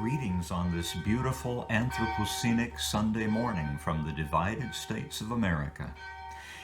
Greetings on this beautiful Anthropocenic Sunday morning from the divided states of America.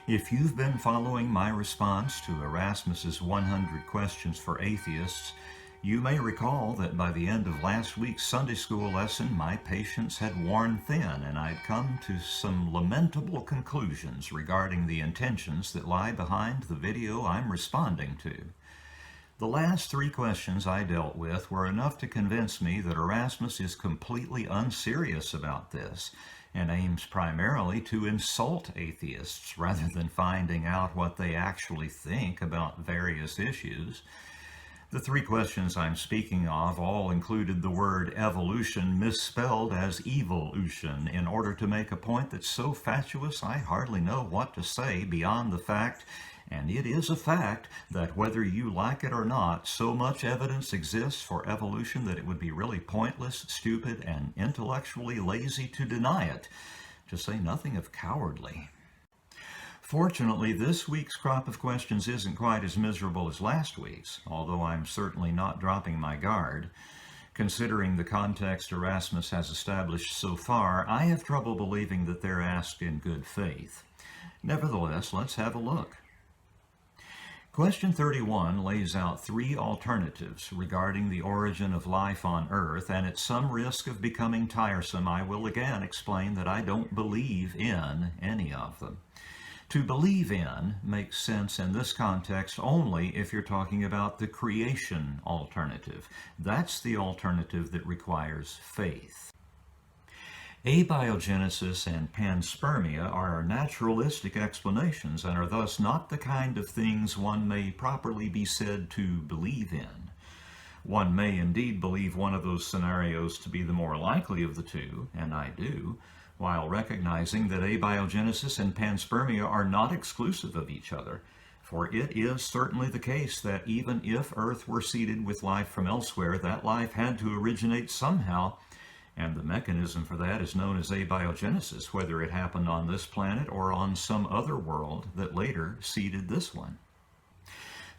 If you've been following my response to Erasmus's 100 Questions for Atheists, you may recall that by the end of last week's Sunday school lesson, my patience had worn thin and I'd come to some lamentable conclusions regarding the intentions that lie behind the video I'm responding to. The last 3 questions I dealt with were enough to convince me that Erasmus is completely unserious about this and aims primarily to insult atheists rather than finding out what they actually think about various issues. The 3 questions I'm speaking of all included the word evolution misspelled as evolution in order to make a point that's so fatuous I hardly know what to say beyond the fact, and it is a fact, that whether you like it or not, so much evidence exists for evolution that it would be really pointless, stupid, and intellectually lazy to deny it, to say nothing of cowardly. Fortunately, this week's crop of questions isn't quite as miserable as last week's, although I'm certainly not dropping my guard. Considering the context Erasmus has established so far, I have trouble believing that they're asked in good faith. Nevertheless, let's have a look. Question 31 lays out 3 alternatives regarding the origin of life on Earth, and at some risk of becoming tiresome, I will again explain that I don't believe in any of them. To believe in makes sense in this context only if you're talking about the creation alternative. That's the alternative that requires faith. Abiogenesis and panspermia are naturalistic explanations and are thus not the kind of things one may properly be said to believe in. One may indeed believe one of those scenarios to be the more likely of the two, and I do, while recognizing that abiogenesis and panspermia are not exclusive of each other, for it is certainly the case that even if Earth were seeded with life from elsewhere, that life had to originate somehow, and the mechanism for that is known as abiogenesis, whether it happened on this planet or on some other world that later seeded this one.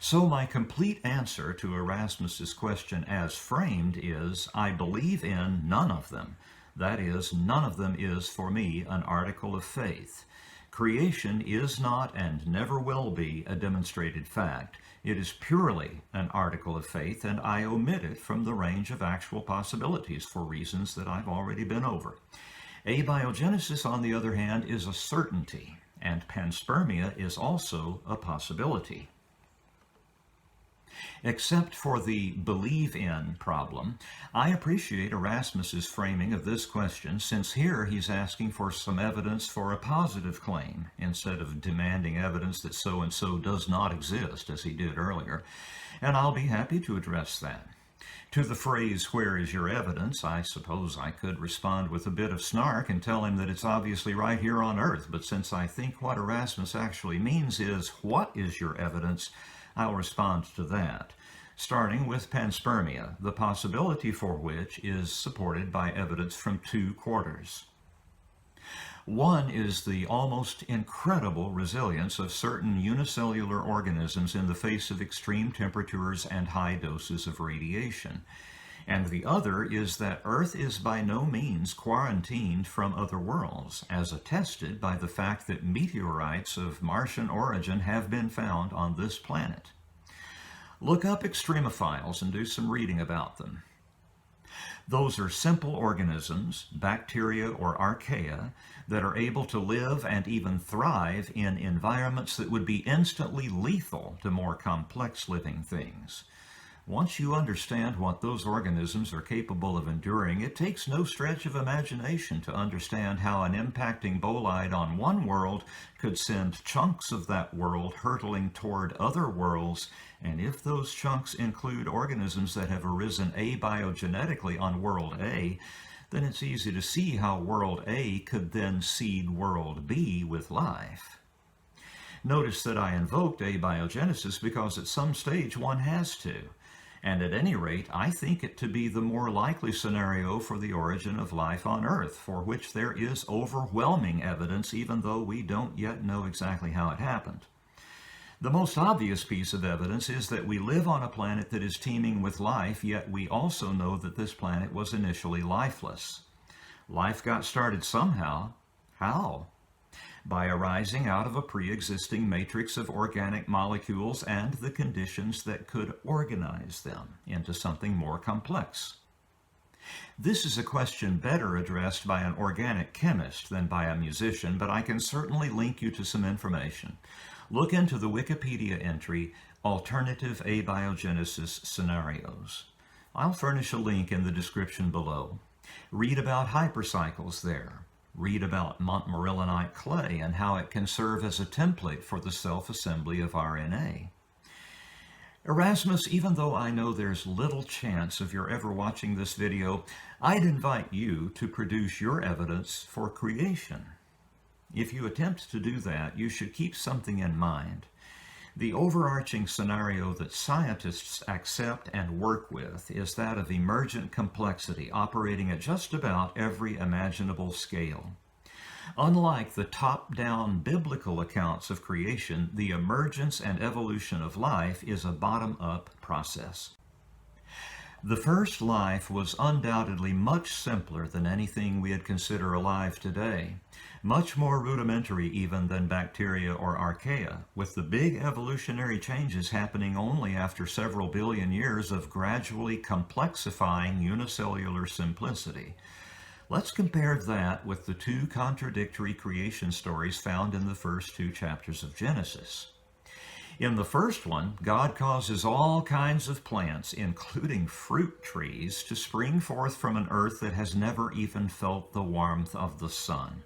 So my complete answer to Erasmus's question as framed is, I believe in none of them. That is, none of them is, for me, an article of faith. Creation is not and never will be a demonstrated fact. It is purely an article of faith, and I omit it from the range of actual possibilities for reasons that I've already been over. Abiogenesis, on the other hand, is a certainty, and panspermia is also a possibility. Except for the believe in problem, I appreciate Erasmus's framing of this question, since here he's asking for some evidence for a positive claim instead of demanding evidence that so-and-so does not exist, as he did earlier, and I'll be happy to address that. To the phrase, "Where is your evidence?" I suppose I could respond with a bit of snark and tell him that it's obviously right here on Earth, but since I think what Erasmus actually means is, "What is your evidence?" I'll respond to that, starting with panspermia, the possibility for which is supported by evidence from 2 quarters. One is the almost incredible resilience of certain unicellular organisms in the face of extreme temperatures and high doses of radiation. And the other is that Earth is by no means quarantined from other worlds, as attested by the fact that meteorites of Martian origin have been found on this planet. Look up extremophiles and do some reading about them. Those are simple organisms, bacteria or archaea, that are able to live and even thrive in environments that would be instantly lethal to more complex living things. Once you understand what those organisms are capable of enduring, it takes no stretch of imagination to understand how an impacting bolide on one world could send chunks of that world hurtling toward other worlds, and if those chunks include organisms that have arisen abiogenetically on World A, then it's easy to see how World A could then seed World B with life. Notice that I invoked abiogenesis because at some stage one has to. And at any rate, I think it to be the more likely scenario for the origin of life on Earth, for which there is overwhelming evidence, even though we don't yet know exactly how it happened. The most obvious piece of evidence is that we live on a planet that is teeming with life, yet we also know that this planet was initially lifeless. Life got started somehow. How? By arising out of a pre-existing matrix of organic molecules and the conditions that could organize them into something more complex. This is a question better addressed by an organic chemist than by a musician, but I can certainly link you to some information. Look into the Wikipedia entry, Alternative Abiogenesis Scenarios. I'll furnish a link in the description below. Read about hypercycles there. Read about Montmorillonite clay and how it can serve as a template for the self-assembly of RNA. Erasmus, even though I know there's little chance of your ever watching this video, I'd invite you to produce your evidence for creation. If you attempt to do that, you should keep something in mind. The overarching scenario that scientists accept and work with is that of emergent complexity operating at just about every imaginable scale. Unlike the top-down biblical accounts of creation, the emergence and evolution of life is a bottom-up process. The first life was undoubtedly much simpler than anything we'd consider alive today, much more rudimentary even than bacteria or archaea, with the big evolutionary changes happening only after several billion years of gradually complexifying unicellular simplicity. Let's compare that with the two contradictory creation stories found in the first two chapters of Genesis. In the first one, God causes all kinds of plants, including fruit trees, to spring forth from an earth that has never even felt the warmth of the sun.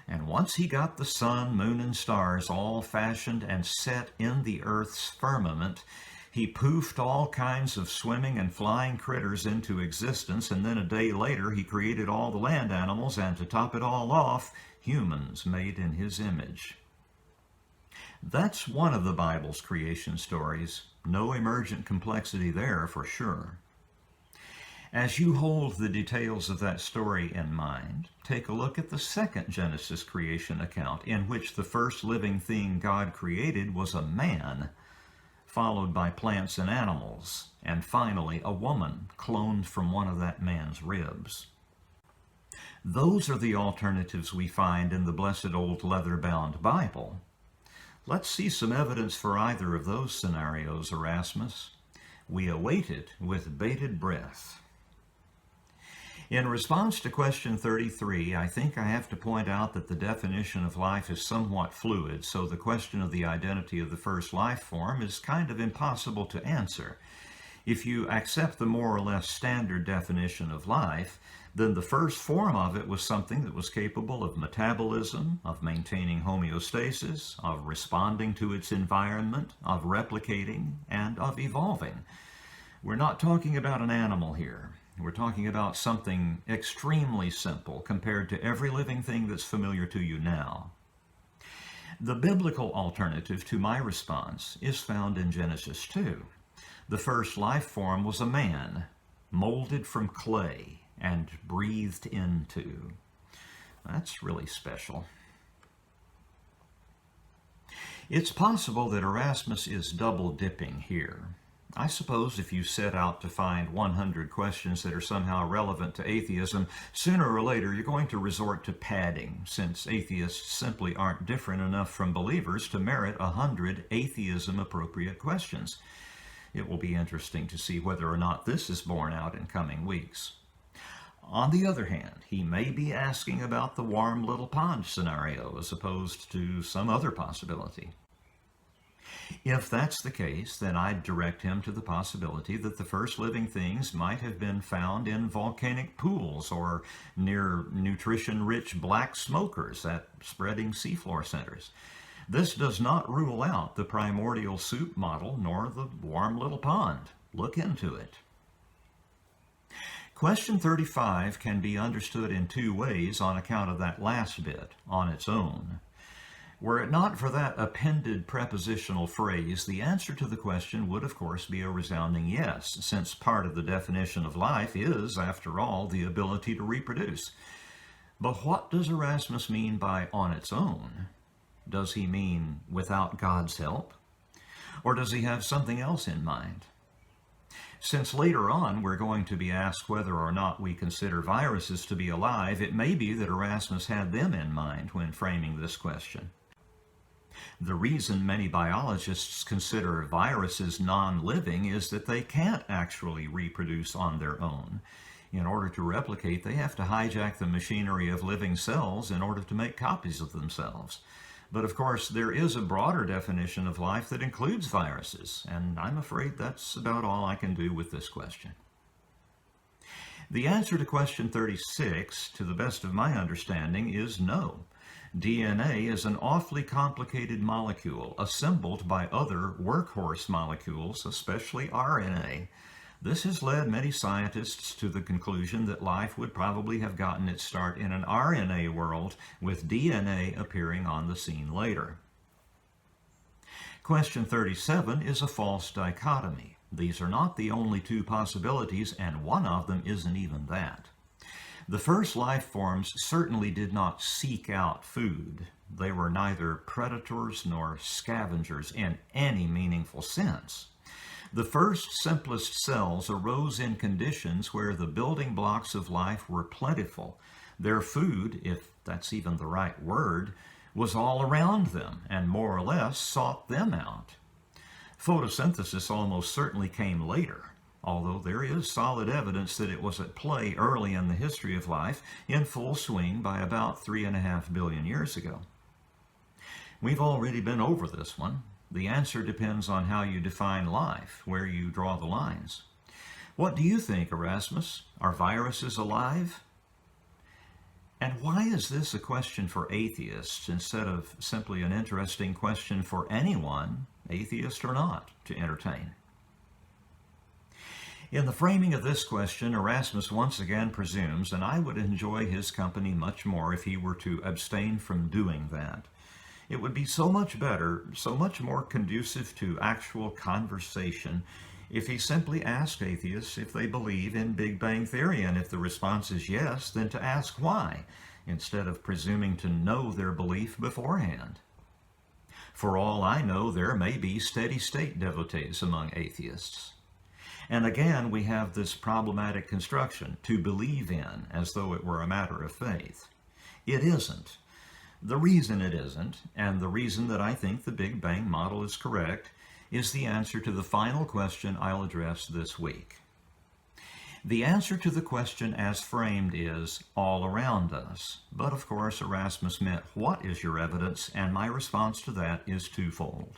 And once he got the sun, moon, and stars all fashioned and set in the earth's firmament, he poofed all kinds of swimming and flying critters into existence, and then a day later he created all the land animals, and to top it all off, humans made in his image. That's one of the Bible's creation stories. No emergent complexity there for sure. As you hold the details of that story in mind, take a look at the second Genesis creation account, in which the first living thing God created was a man, followed by plants and animals, and finally a woman cloned from one of that man's ribs. Those are the alternatives we find in the blessed old leather-bound Bible. Let's see some evidence for either of those scenarios, Erasmus. We await it with bated breath. In response to question 33, I think I have to point out that the definition of life is somewhat fluid, so the question of the identity of the first life form is kind of impossible to answer. If you accept the more or less standard definition of life, then the first form of it was something that was capable of metabolism, of maintaining homeostasis, of responding to its environment, of replicating, and of evolving. We're not talking about an animal here. We're talking about something extremely simple compared to every living thing that's familiar to you now. The biblical alternative to my response is found in Genesis 2. The first life form was a man, molded from clay and breathed into. That's really special. It's possible that Erasmus is double-dipping here. I suppose if you set out to find 100 questions that are somehow relevant to atheism, sooner or later you're going to resort to padding, since atheists simply aren't different enough from believers to merit 100 atheism-appropriate questions. It will be interesting to see whether or not this is borne out in coming weeks. On the other hand, he may be asking about the warm little pond scenario as opposed to some other possibility. If that's the case, then I'd direct him to the possibility that the first living things might have been found in volcanic pools or near nutrition-rich black smokers at spreading seafloor centers. This does not rule out the primordial soup model nor the warm little pond. Look into it. Question 35 can be understood in two ways on account of that last bit, on its own. Were it not for that appended prepositional phrase, the answer to the question would, of course, be a resounding yes, since part of the definition of life is, after all, the ability to reproduce. But what does Erasmus mean by on its own? Does he mean without God's help? Or does he have something else in mind? Since later on we're going to be asked whether or not we consider viruses to be alive, it may be that Erasmus had them in mind when framing this question. The reason many biologists consider viruses non-living is that they can't actually reproduce on their own. In order to replicate, they have to hijack the machinery of living cells in order to make copies of themselves. But of course, there is a broader definition of life that includes viruses, and I'm afraid that's about all I can do with this question. The answer to question 36, to the best of my understanding, is no. DNA is an awfully complicated molecule, assembled by other workhorse molecules, especially RNA. This has led many scientists to the conclusion that life would probably have gotten its start in an RNA world, with DNA appearing on the scene later. Question 37 is a false dichotomy. These are not the only two possibilities, and one of them isn't even that. The first life forms certainly did not seek out food. They were neither predators nor scavengers in any meaningful sense. The first simplest cells arose in conditions where the building blocks of life were plentiful. Their food, if that's even the right word, was all around them and more or less sought them out. Photosynthesis almost certainly came later, although there is solid evidence that it was at play early in the history of life, in full swing by about 3.5 billion years ago. We've already been over this one. The answer depends on how you define life, where you draw the lines. What do you think, Erasmus? Are viruses alive? And why is this a question for atheists instead of simply an interesting question for anyone, atheist or not, to entertain? In the framing of this question, Erasmus once again presumes, and I would enjoy his company much more if he were to abstain from doing that. It would be so much better, so much more conducive to actual conversation, if he simply asked atheists if they believe in Big Bang Theory, and if the response is yes, then to ask why, instead of presuming to know their belief beforehand. For all I know, there may be steady-state devotees among atheists. And again, we have this problematic construction, to believe in, as though it were a matter of faith. It isn't. The reason it isn't, and the reason that I think the Big Bang model is correct, is the answer to the final question I'll address this week. The answer to the question as framed is all around us. But of course, Erasmus meant, what is your evidence? And my response to that is twofold.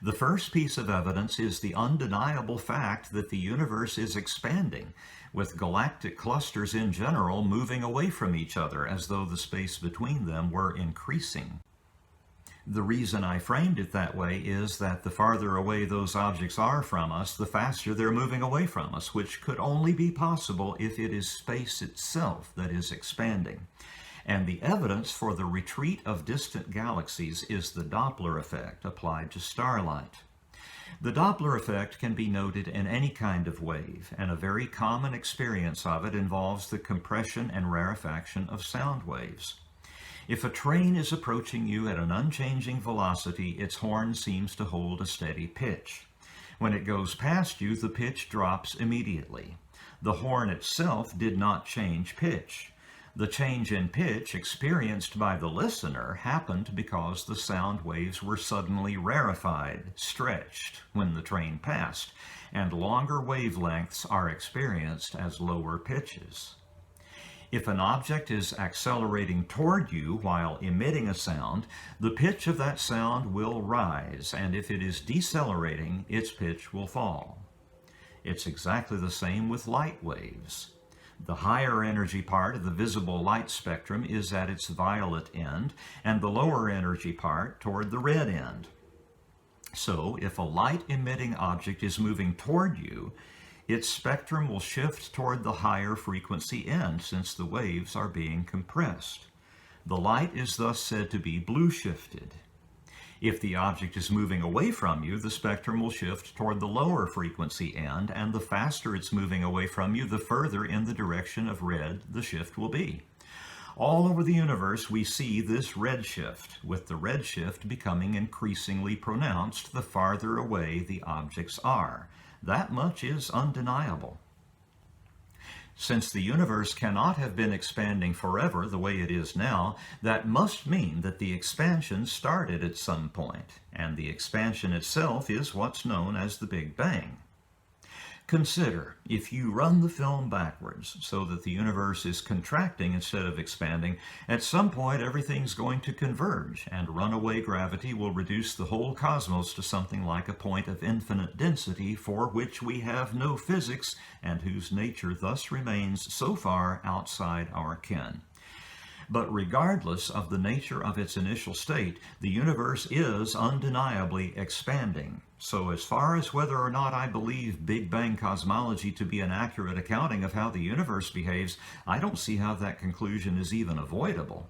The first piece of evidence is the undeniable fact that the universe is expanding, with galactic clusters in general moving away from each other as though the space between them were increasing. The reason I framed it that way is that the farther away those objects are from us, the faster they're moving away from us, which could only be possible if it is space itself that is expanding. And the evidence for the retreat of distant galaxies is the Doppler effect applied to starlight. The Doppler effect can be noted in any kind of wave, and a very common experience of it involves the compression and rarefaction of sound waves. If a train is approaching you at an unchanging velocity, its horn seems to hold a steady pitch. When it goes past you, the pitch drops immediately. The horn itself did not change pitch. The change in pitch experienced by the listener happened because the sound waves were suddenly rarefied, stretched, when the train passed, and longer wavelengths are experienced as lower pitches. If an object is accelerating toward you while emitting a sound, the pitch of that sound will rise, and if it is decelerating, its pitch will fall. It's exactly the same with light waves. The higher energy part of the visible light spectrum is at its violet end, and the lower energy part toward the red end. So, if a light-emitting object is moving toward you, its spectrum will shift toward the higher frequency end, since the waves are being compressed. The light is thus said to be blue-shifted. If the object is moving away from you, the spectrum will shift toward the lower frequency end, and the faster it's moving away from you, the further in the direction of red the shift will be. All over the universe, we see this redshift, with the redshift becoming increasingly pronounced the farther away the objects are. That much is undeniable. Since the universe cannot have been expanding forever the way it is now, that must mean that the expansion started at some point, and the expansion itself is what's known as the Big Bang. Consider, if you run the film backwards so that the universe is contracting instead of expanding, at some point everything's going to converge, and runaway gravity will reduce the whole cosmos to something like a point of infinite density for which we have no physics, and whose nature thus remains so far outside our ken. But regardless of the nature of its initial state, the universe is undeniably expanding. So as far as whether or not I believe Big Bang cosmology to be an accurate accounting of how the universe behaves, I don't see how that conclusion is even avoidable.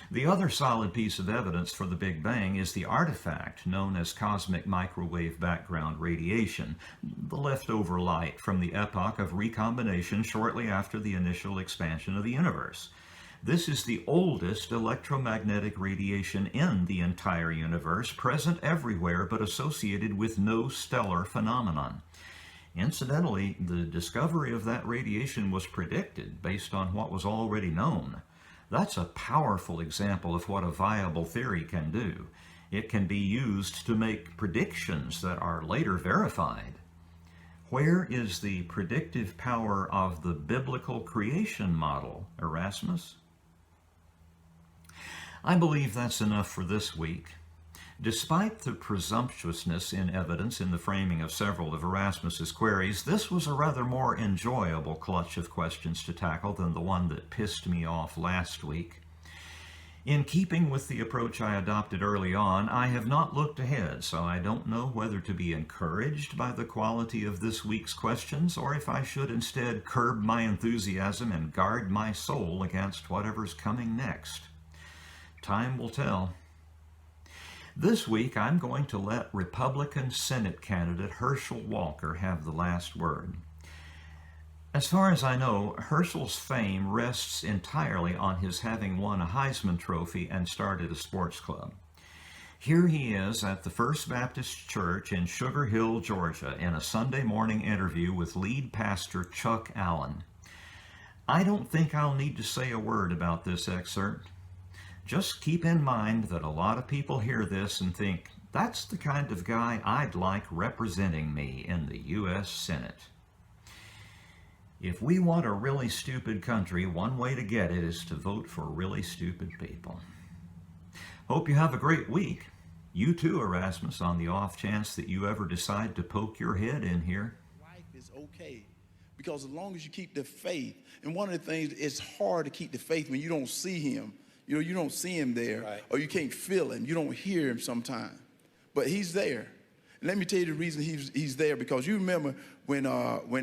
The other solid piece of evidence for the Big Bang is the artifact known as cosmic microwave background radiation, the leftover light from the epoch of recombination shortly after the initial expansion of the universe. This is the oldest electromagnetic radiation in the entire universe, present everywhere but associated with no stellar phenomenon. Incidentally, the discovery of that radiation was predicted based on what was already known. That's a powerful example of what a viable theory can do. It can be used to make predictions that are later verified. Where is the predictive power of the biblical creation model, Erasmus? I believe that's enough for this week. Despite the presumptuousness in evidence in the framing of several of Erasmus's queries, this was a rather more enjoyable clutch of questions to tackle than the one that pissed me off last week. In keeping with the approach I adopted early on, I have not looked ahead, so I don't know whether to be encouraged by the quality of this week's questions, or if I should instead curb my enthusiasm and guard my soul against whatever's coming next. Time will tell. This week, I'm going to let Republican Senate candidate Herschel Walker have the last word. As far as I know, Herschel's fame rests entirely on his having won a Heisman Trophy and started a sports club. Here he is at the First Baptist Church in Sugar Hill, Georgia, in a Sunday morning interview with lead pastor Chuck Allen. I don't think I'll need to say a word about this excerpt. Just keep in mind that a lot of people hear this and think, that's the kind of guy I'd like representing me in the U.S. Senate. If we want a really stupid country, one way to get it is to vote for really stupid people. Hope you have a great week. You too, Erasmus, on the off chance that you ever decide to poke your head in here. Life is okay, because as long as you keep the faith, and one of the things, it's hard to keep the faith when you don't see him. You know, you don't see him there, right, or you can't feel him. You don't hear him sometimes, but he's there. And let me tell you the reason he's there, because you remember when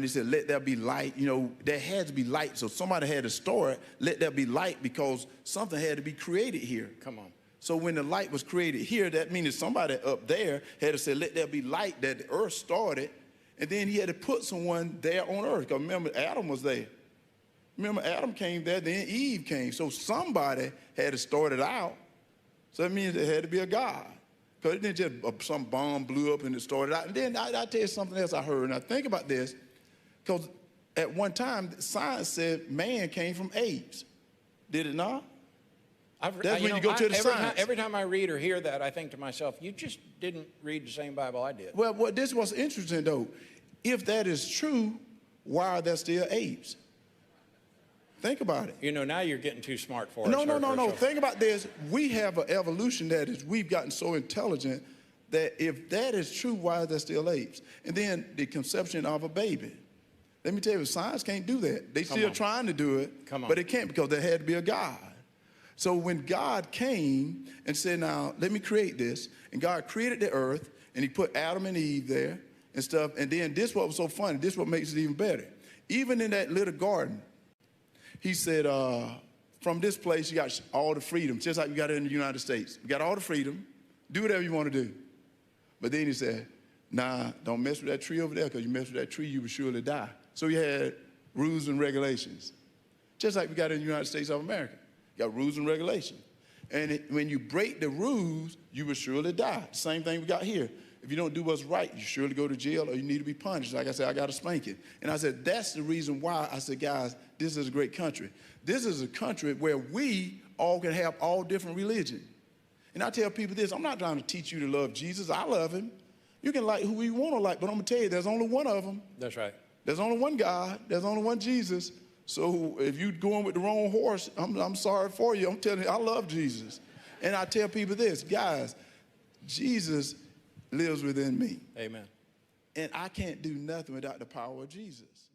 they said, let there be light, you know, there had to be light. So somebody had to store it, let there be light, because something had to be created here. Come on. So when the light was created here, that means that somebody up there had to say, let there be light, that the earth started, and then he had to put someone there on earth. Because remember, Adam was there. Remember, Adam came there, then Eve came. So somebody had to start it out. So that means there had to be a God. Because it didn't just some bomb blew up and it started out. And then I'll tell you something else I heard. Now think about this. Because at one time, science said man came from apes. Did it not? That's when you go to the science. Every time I read or hear that, I think to myself, you just didn't read the same Bible I did. Well, this was interesting, though. If that is true, why are there still apes? Think about it. You know, now you're getting too smart for us. No. Think about this. We have an evolution that is, we've gotten so intelligent that if that is true, why are there still apes? And then the conception of a baby. Let me tell you, science can't do that. They still trying to do it, but it can't, because there had to be a God. So when God came and said, now, let me create this, and God created the earth, and he put Adam and Eve there and stuff, and then this what was so funny, this what makes it even better. Even in that little garden, he said, from this place, you got all the freedom, just like you got it in the United States. You got all the freedom, do whatever you want to do. But then he said, nah, don't mess with that tree over there, because you mess with that tree, you will surely die. So he had rules and regulations. just like we got in the United States of America. You got rules and regulations. And when you break the rules, you will surely die. Same thing we got here. If you don't do what's right, you surely go to jail or you need to be punished. Like I said, I got a spanking. And I said, that's the reason why I said, guys, this is a great country. This is a country where we all can have all different religions. And I tell people this, I'm not trying to teach you to love Jesus. I love him. You can like who you want to like, but I'm going to tell you, there's only one of them. That's right. There's only one God. There's only one Jesus. So if you're going with the wrong horse, I'm sorry for you. I'm telling you, I love Jesus. And I tell people this, guys, Jesus lives within me. Amen. And I can't do nothing without the power of Jesus.